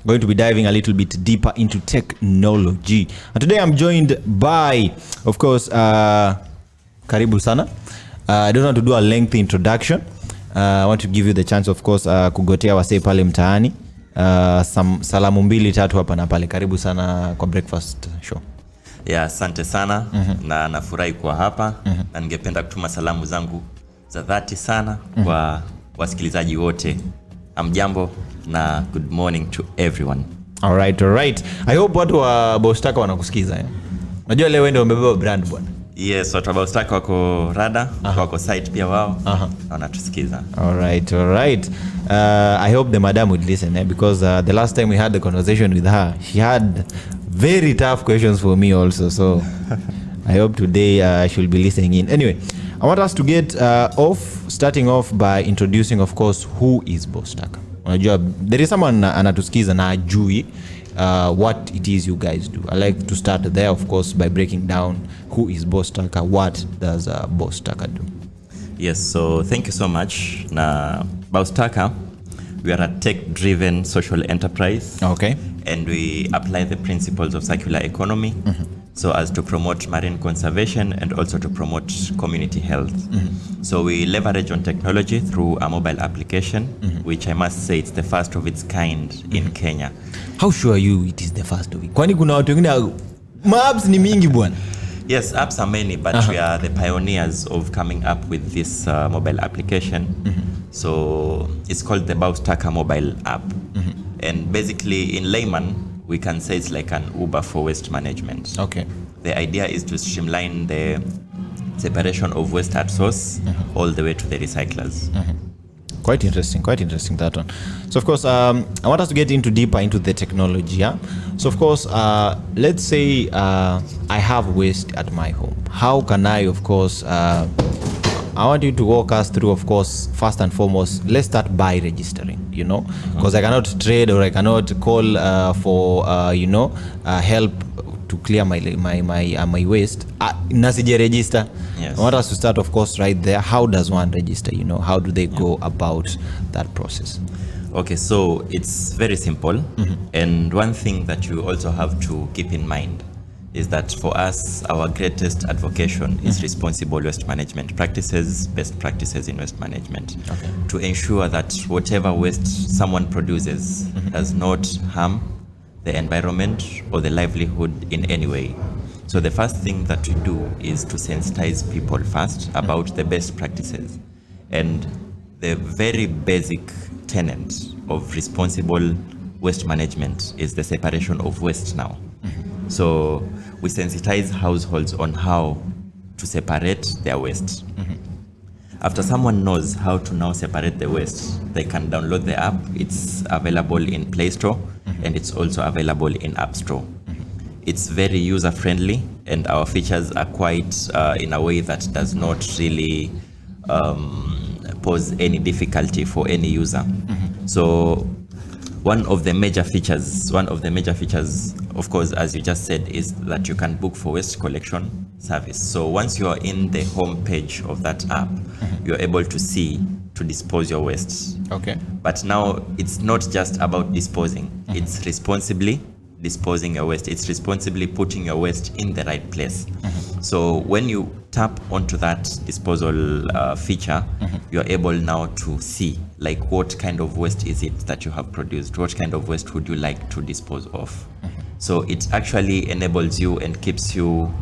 going to be diving a little bit deeper into technology. And today I'm joined by, of course, karibu sana. I don't want to do a lengthy introduction. I want to give you the chance, of course, kugotea wasee pale mtaani. Salamu mbili tatu hapa na pale. Karibu sana kwa breakfast show. Yeah, asante sana. Na nafurahi kwa hapa. Na ningependa kutuma salamu zangu za dhati sana kwa wasikilizaji wote. Amjambo na good morning to everyone. All right. I hope watu wa BAUS Taka wanakusikiza. Unajua leo ndio umebeba brand bwana. Yes, watu wa BAUS Taka wako rada, wako site pia wao. Wanatusikiza. All right. I hope the madam would listen because the last time we had the conversation with her, she had very tough questions for me also. So I hope today she'll be listening in. Anyway, I want us to get starting off by introducing, of course, who is BAUS Taka. Unajua, there is someone anatusikiza na ajui what it is you guys do. I like to start there, of course, by breaking down who is BAUS Taka, what does BAUS Taka do? Yes, so thank you so much. Na BAUS Taka, we are a tech-driven social enterprise. Okay. And we apply the principles of circular economy so as to promote marine conservation and also to promote community health. So we leverage on technology through a mobile application, which I must say it's the first of its kind in Kenya. How sure are you it is the first of it? Kwani kuna watu wengine apps ni mingi bwana? Yes, apps are many, but we are the pioneers of coming up with this mobile application. So it's called the BAUS Taka mobile app. And basically, in layman, we can say it's like an Uber for waste management. Okay. The idea is to streamline the separation of waste at source all the way to the recyclers. Quite interesting that one. So of course, I want us to get deeper into the technology. Yeah? So of course, let's say I have waste at my home. How can I, of course, I want you to walk us through, of course, first and foremost, let's start by registering, because I cannot trade or I cannot call for, help to clear my waste. Nasije register. Yes. I want us to start, of course, right there. How does one register? How do they go about that process? Okay, so it's very simple. And one thing that you also have to keep in mind is that for us, our greatest advocation is responsible waste management practices, best practices in waste management, to ensure that whatever waste someone produces does not harm the environment or the livelihood in any way. So the first thing that we do is to sensitize people first about the best practices. And the very basic tenet of responsible waste management is the separation of waste now. So we sensitize households on how to separate their waste. After someone knows how to now separate the waste, they can download the app. It's available in Play Store and it's also available in App Store. It's very user-friendly and our features are quite in a way that does not really pose any difficulty for any user. So one of the major features, of course, as you just said, is that you can book for waste collection service. So once you are in the home page of that app, you're able to see to dispose your waste. Okay. But now it's not just about disposing. It's responsibly disposing your waste. It's responsibly putting your waste in the right place. So when you tap onto that disposal feature, you're able now to see like what kind of waste is it that you have produced? What kind of waste would you like to dispose of? So it actually enables you and keeps you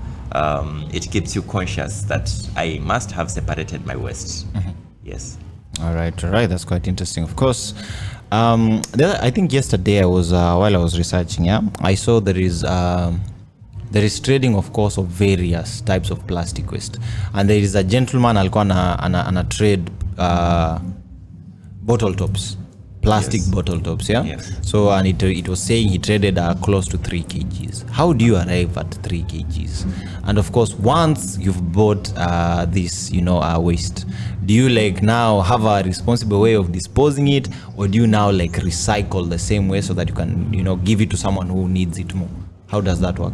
conscious that I must have separated my waste. Yes. All right. That's quite interesting. Of course, I think yesterday I was while I was researching, I saw there is trading, of course, of various types of plastic waste, and there is a gentleman alikuwa ana trade bottle tops, plastic bottle tops, Yes. So and it was saying he traded close to 3 kgs. How do you arrive at 3 kgs? And of course, once you've bought this, waste, do you now have a responsible way of disposing it, or do you now recycle the same way so that you can give it to someone who needs it more? How does that work?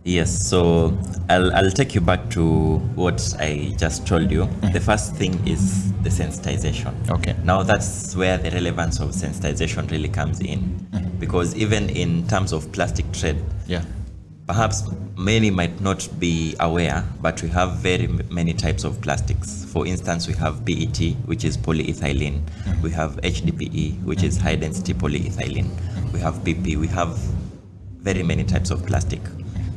Yes, so I'll take you back to what I just told you. The first thing is the sensitization. Okay. Now that's where the relevance of sensitization really comes in. Because even in terms of plastic trade, Yeah. perhaps many might not be aware, but we have very many types of plastics. For instance, we have PET, which is polyethylene. We have HDPE, which is high density polyethylene. We have PP. We have very many types of plastic.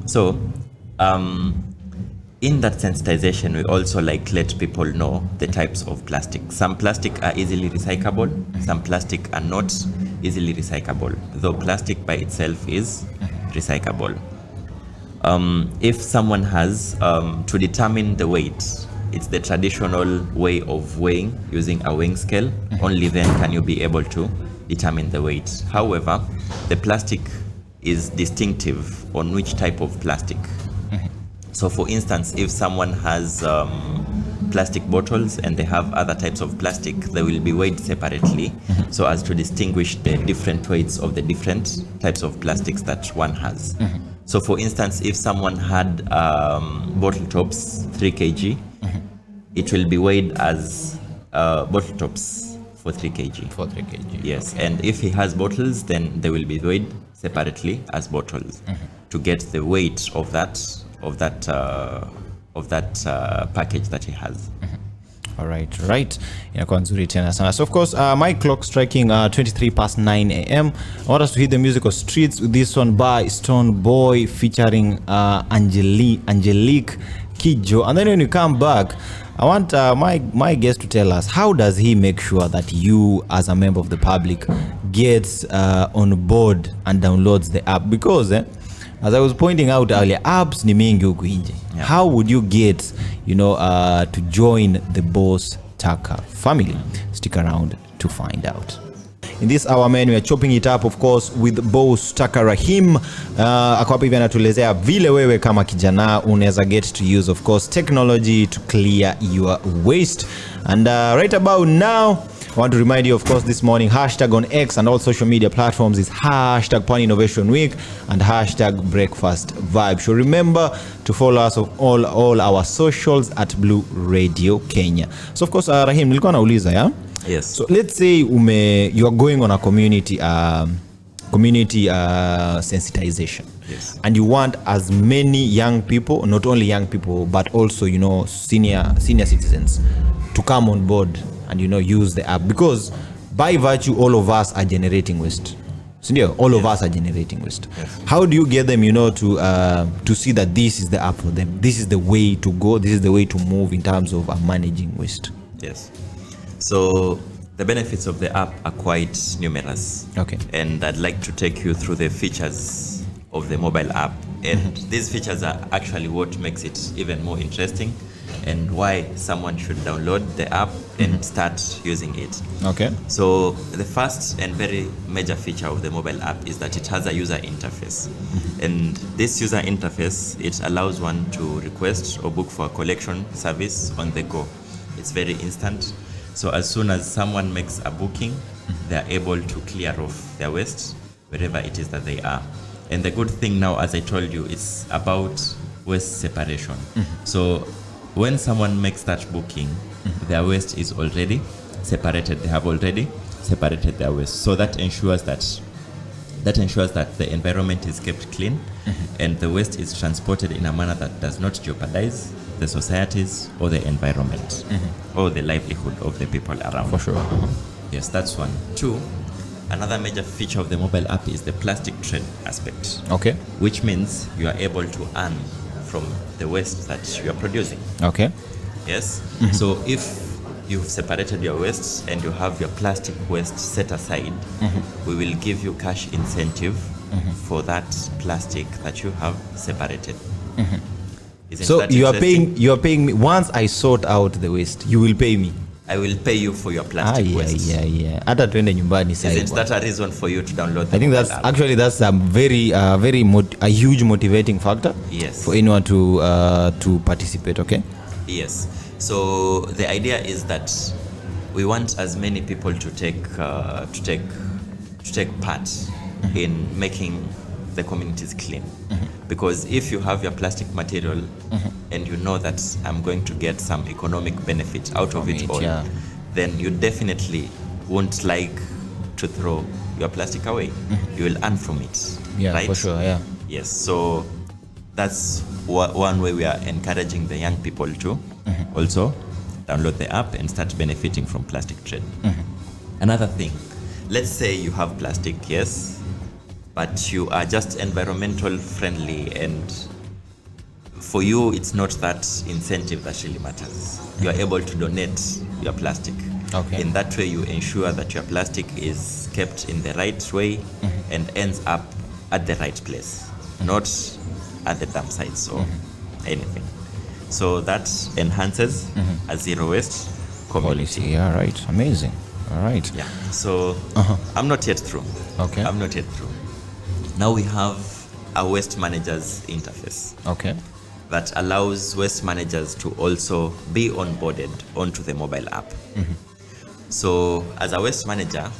So, in that sensitization, we also let people know the types of plastic. Some plastic are easily recyclable. Some plastic are not easily recyclable, though plastic by itself is recyclable. If someone has to determine the weight, it's the traditional way of weighing using a weighing scale. Only then can you be able to determine the weight. However, the plastic is distinctive on which type of plastic. So for instance, if someone has plastic bottles and they have other types of plastic, they will be weighed separately so as to distinguish the different weights of the different types of plastics that one has. So for instance, if someone had bottle tops 3 kg, it will be weighed as bottle tops for 3 kg. For 3 kg. Yes, and if he has bottles, then they will be weighed separately as bottles to get the weight of that package that he has. All right. Inakuwa nzuri tena sana. So of course, my clock striking 23 past 9 a.m. I want us to hit the musical streets with this one by Stone Boy featuring Angelique Kidjo. And then when you come back, I want my guest to tell us, how does he make sure that you as a member of the public gets on board and downloads the app? Because as I was pointing out earlier, apps ni mingi huku nje. Yeah. How would you get, to join the BAUS Taka family? Stick around to find out. In this hour, man, we are chopping it up, of course, with BAUS Taka Rahim. Ako hapa hivi anatuelezea vile wewe kama kijana unaweza get to use, of course, technology to clear your waste. And right about now, I want to remind you, of course, this morning, hashtag on X and all social media platforms is hashtag Pan Innovation Week and hashtag Breakfast Vibe. So remember to follow us on all our socials at Blue Radio Kenya. So of course, Rahim, nilikuwa nauliza, yeah? Yes. So let's say you are going on a community sensitization. Yes. And you want as many young people, not only young people, but also, senior citizens to come on board and use the app, because by virtue all of us are generating waste. So all of us are generating waste. Yes. How do you get them to see that this is the app for them, this is the way to go, this is the way to move in terms of managing waste? Yes. So the benefits of the app are quite numerous. Okay. And I'd like to take you through the features of the mobile app. And these features are actually what makes it even more interesting and why someone should download the app and start using it. Okay. So the first and very major feature of the mobile app is that it has a user interface. And this user interface, it allows one to request or book for a collection service on the go. It's very instant. So as soon as someone makes a booking, they are able to clear off their waste wherever it is that they are. And the good thing now, as I told you, it's about waste separation. So when someone makes that booking, their waste is already separated. They have already separated their waste. So that ensures that the environment is kept clean and the waste is transported in a manner that does not jeopardize the societies or the environment or the livelihood of the people around. For sure. Yes, that's one. Two, another major feature of the mobile app is the plastic trade aspect. Okay. Which means you are able to earn from the waste that you are producing. Okay. Yes. So if you've separated your waste and you have your plastic waste set aside, we will give you cash incentive for that plastic that you have separated. So you are paying me once I sort out the waste. You will pay me. I will pay you for your plastic waste. Yeah. Hata tuende nyumbani sasa. Isn't that a reason for you to download the I think that's app? actually a huge motivating factor. Yes. For anyone to participate. Okay. Yes. So the idea is that we want as many people to take part in making the community is clean. Because if you have your plastic material and you know that I'm going to get some economic benefit out of it all, then you definitely won't like to throw your plastic away. You will earn from it. Yeah, right? For sure, yeah. Yes, so that's one way we are encouraging the young people to also download the app and start benefiting from plastic trade. Another thing, let's say you have plastic, yes, but you are just environmental friendly, and for you it's not that incentive that really matters. You are able to donate your plastic. Okay. In that way you ensure that your plastic is kept in the right way and ends up at the right place, not at the dump sites or anything. So that enhances a zero waste community. Yeah, right. Amazing. All right. Yeah. So I'm not yet through. Okay. I'm not yet through. Now we have a waste managers interface. Okay. That allows waste managers to also be onboarded onto the mobile app. So as a waste manager,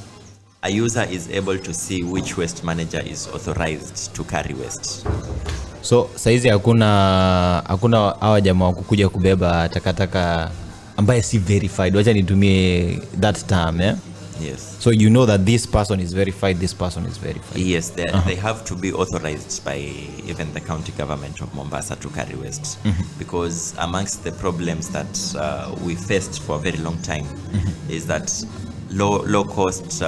a user is able to see which waste manager is authorized to carry waste. So saizi hakuna hawa jamaa wa kukuja kubeba takataka ambaye si verified. Wacha nitumie that term, yeah? Yes. So you know that this person is verified, this person is verified. Yes, they have to be authorized by even the county government of Mombasa to carry waste. Because amongst the problems that we faced for a very long time is that low cost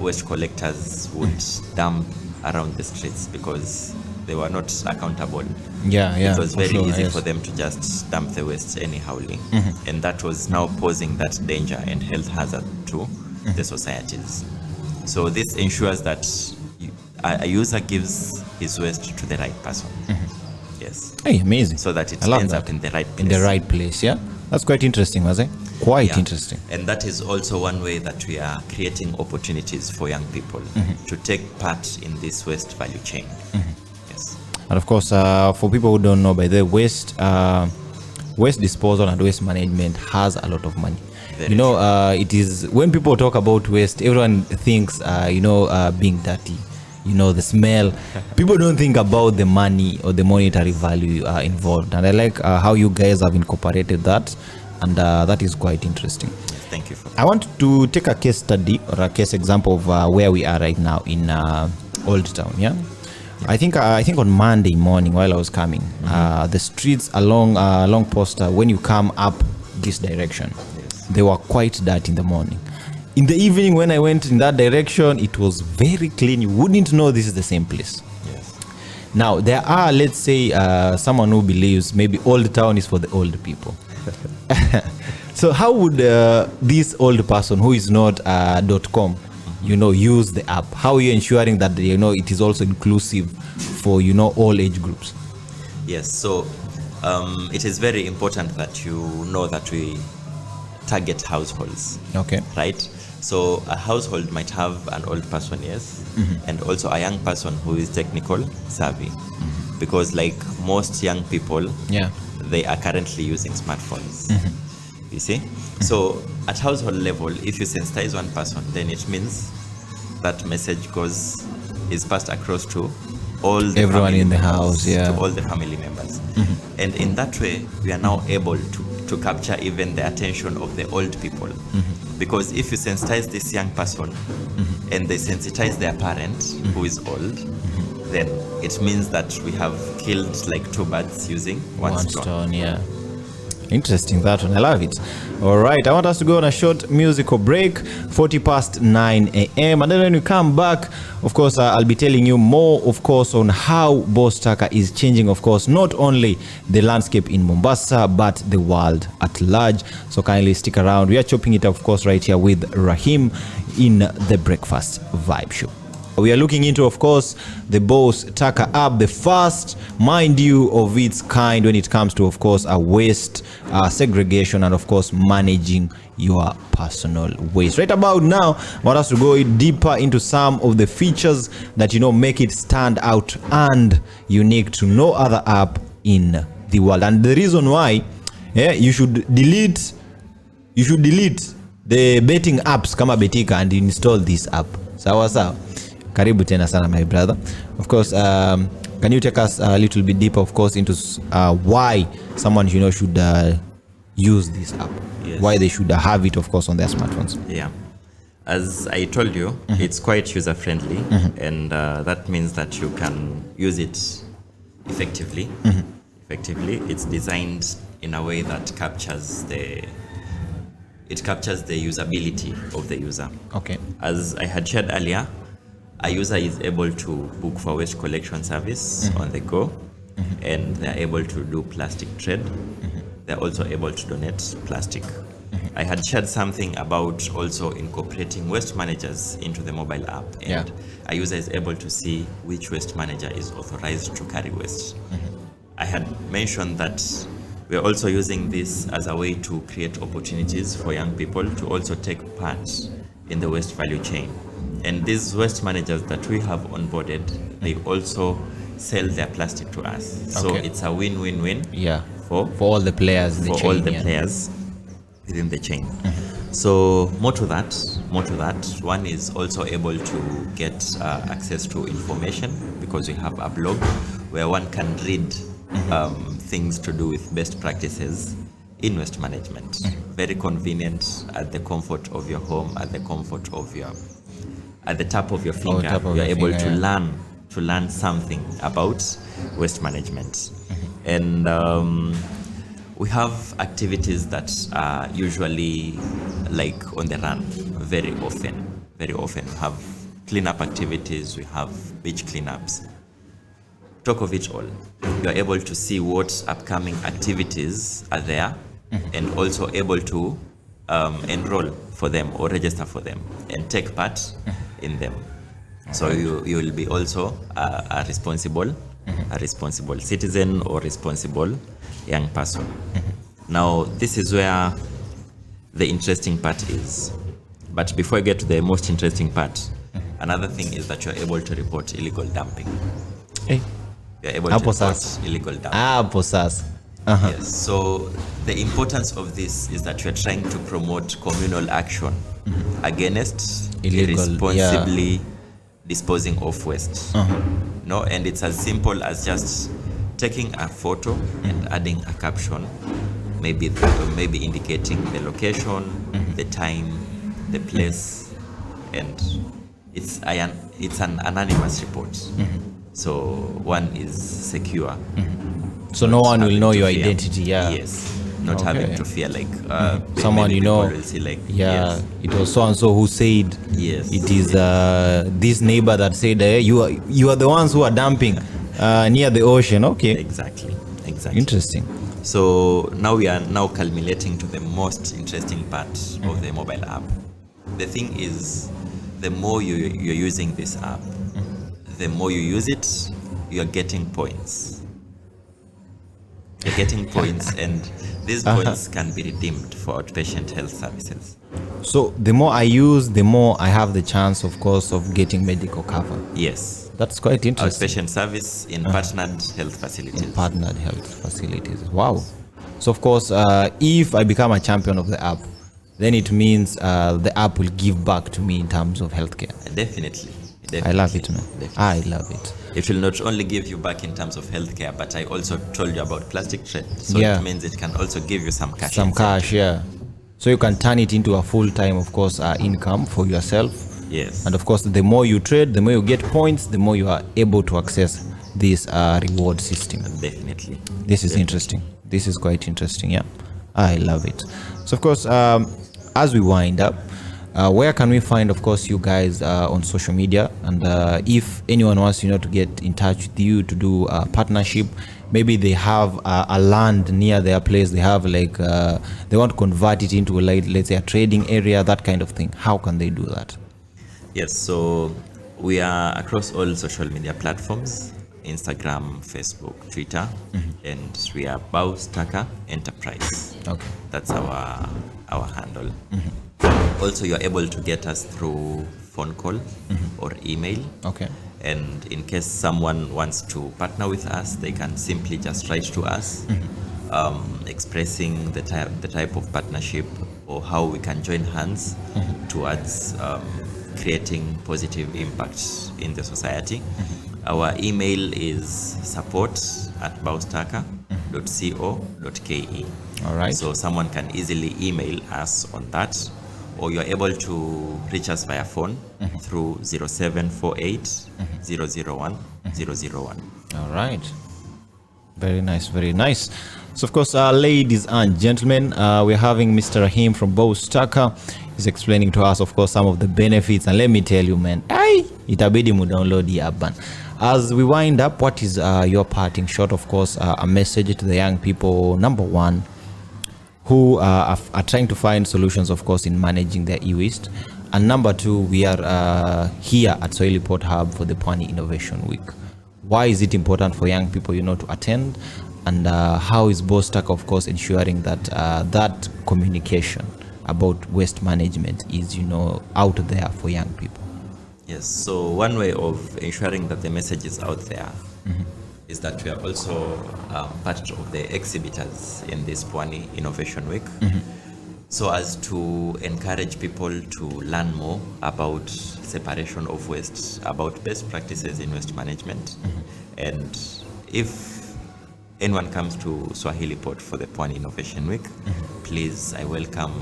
waste collectors would dump around the streets because they were not accountable. Yeah. It was very easy for them to just dump the waste anyhowly. And that was now posing that danger and health hazard to the societies. So this ensures that a user gives his waste to the right person. Yes. Hey, amazing. So that it ends up in the right place. In the right place, yeah? That's quite interesting, was it? Quite interesting. And that is also one way that we are creating opportunities for young people to take part in this waste value chain. Yes. And of course, for people who don't know, by the waste disposal and waste management has a lot of money. Very it is when people talk about waste, everyone thinks being dirty, the smell. People don't think about the money or the monetary value involved, and I like how you guys have incorporated that, and that is quite interesting. Thank you for that. I want to take a case study or a case example of where we are right now in Old Town. I think on Monday morning while I was coming, the streets along Posta, when you come up this direction, they were quite dirty in the morning. In the evening when I went in that direction, it was very clean. You wouldn't know this is the same place. Yes. Now there are, let's say, someone who believes maybe Old Town is for the old people. So how would this old person who is not .com use the app? How are you ensuring that it is also inclusive for all age groups? Yes, so it is very important that you know that we target households. Okay. Right? So a household might have an old person, yes, and also a young person who is technical savvy. Because like most young people, they are currently using smartphones. You see? So at household level, if you sensitize one person, then it means that message is passed across to all the everyone in the house, to all the family members. And in that way, we are now able to capture even the attention of the old people. Because if you sensitize this young person and they sensitize their parent who is old, then it means that we have killed like two birds using one stone. Yeah. Interesting, that one. I love it. All right, I want us to go on a short musical break, 9:40 a.m. And then when we come back, of course, I'll be telling you more, of course, on how BAUS Taka is changing, of course, not only the landscape in Mombasa, but the world at large. So kindly stick around. We are chopping it up, of course, right here with Rahim in the Breakfast Vibe Show. We are looking into, of course, the BAUS Taka app, the first, mind you, of its kind when it comes to, of course, a waste segregation and, of course, managing your personal waste. Right about now, I want us to go deeper into some of the features that, make it stand out and unique to no other app in the world. And the reason why, you should delete the betting apps kama Betika and install this app. Sawa. Karibu tena sana, my brother. Of course, can you take us a little bit deeper, of course, into why someone should use this app? Yes. Why they should have it, of course, on their smartphones? Yeah. As I told you, it's quite user-friendly, and that means that you can use it effectively. Effectively, it's designed in a way that captures the usability of the user. Okay. As I had shared earlier, a user is able to book for waste collection service on the go, and they're able to do plastic trade. They're also able to donate plastic. I had shared something about also incorporating waste managers into the mobile app, and a user is able to see which waste manager is authorized to carry waste. I had mentioned that we are also using this as a way to create opportunities for young people to also take part in the waste value chain. And these waste managers that we have onboarded, they also sell their plastic to us. So it's a win-win-win for all the players in the chain. For all the players within the chain. So more to that, one is also able to get access to information, because we have a blog where one can read things to do with best practices in waste management. Very convenient, at the comfort of your home, at the tap of your finger. You're able to learn something about waste management. And we have activities that are usually like on the run very often. We have cleanup activities, we have beach cleanups. Talk of it all, you're able to see what upcoming activities are there, and also able to enroll for them or register for them and take part in them. So you will be also a responsible citizen or responsible young person. Now, this is where the interesting part is. But before I get to the most interesting part, another thing is that you're able to report illegal dumping. You're able to report illegal dumping. Yes. So the importance of this is that you're trying to promote communal action against irresponsibly disposing of waste. No, and it's as simple as just taking a photo and adding a caption, maybe indicating the location, the time, the place, and it's an anonymous report. So one is secure. So no one will know your identity. Yes. Not having to fear like someone will see like it was so and so who said it is this neighbor that said you are the ones who are dumping near the ocean. Exactly. Interesting. So now we are culminating to the most interesting part of the mobile app. The thing is, the more you're using this app, the more you use it, you're getting points. And these points can be redeemed for outpatient health services. So the more I use, the more I have the chance, of course, of getting medical cover. Yes. That's quite interesting. Outpatient service in partnered health facilities. Wow. So of course, if I become a champion of the app, then it means the app will give back to me in terms of healthcare. Definitely. I love it, man. I love it. It will not only give you back in terms of healthcare, but I also told you about plastic trade. So it means it can also give you some cash. So you can turn it into a full-time, of course, income for yourself. Yes. And of course, the more you trade, the more you get points, the more you are able to access this reward system. Definitely. This is interesting. This is quite interesting. Yeah, I love it. So of course, as we wind up, where can we find, of course, you guys on social media? And if anyone wants, to get in touch with you to do a partnership, maybe they have a land near their place, they have they want to convert it into let's say a trading area, that kind of thing. How can they do that? Yes, so we are across all social media platforms: Instagram, Facebook, Twitter, and we are BAUS Taka Enterprise. Okay, that's our handle. Also, you're able to get us through phone call or email. Okay. And in case someone wants to partner with us, they can simply just write to us, expressing the type of partnership or how we can join hands towards creating positive impact in the society. Our email is support@baustaka.co.ke. All right. So someone can easily email us on that, or you're able to reach us via phone through 0748 001 001. All right. Very nice, very nice. So, of course, ladies and gentlemen, we're having Mr. Rahim from BAUS Taka. He's explaining to us, of course, some of the benefits. And let me tell you, man, itabidi mu download the app. As we wind up, what is your parting shot? Of course, a message to the young people, number one, who are trying to find solutions, of course, in managing their e-waste. And number two, we are here at Swahili Port Hub for the Pwani Innovation Week. Why is it important for young people, to attend? And how is BAUS Taka, of course, ensuring that that communication about waste management is, out there for young people? Yes, so one way of ensuring that the message is out there is that we are also part of the exhibitors in this Pwani Innovation Week. So as to encourage people to learn more about separation of waste, about best practices in waste management. And if anyone comes to Swahili Port for the Pwani Innovation Week, please, I welcome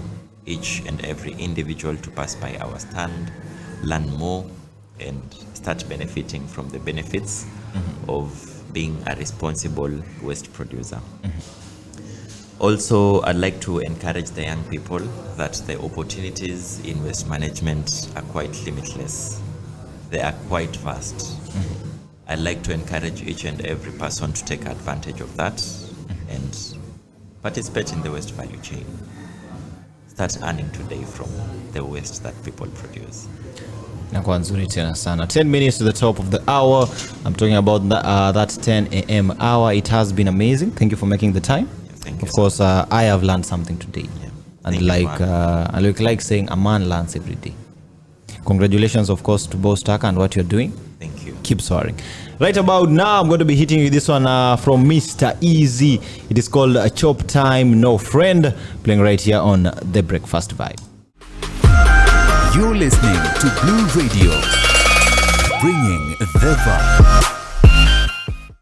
each and every individual to pass by our stand, learn more, and start benefiting from the benefits of being a responsible waste producer. Also, I'd like to encourage the young people that the opportunities in waste management are quite limitless. They are quite vast. I'd like to encourage each and every person to take advantage of that and participate in the waste value chain. Start earning today from the waste that people produce. 10 minutes to the top of the hour. I'm talking about that 10 a.m. hour. It has been amazing. Thank you for making the time. Thank you. Of course, I have learned something today. And like saying, a man learns every day. Congratulations, of course, to BAUS Taka and what you're doing. Thank you. Keep soaring. Right about now, I'm going to be hitting you this one from Mr. Easy. It is called Chop Time No Friend, playing right here on The Breakfast Vibe. You're listening to Blue Radio, bringing the vibe.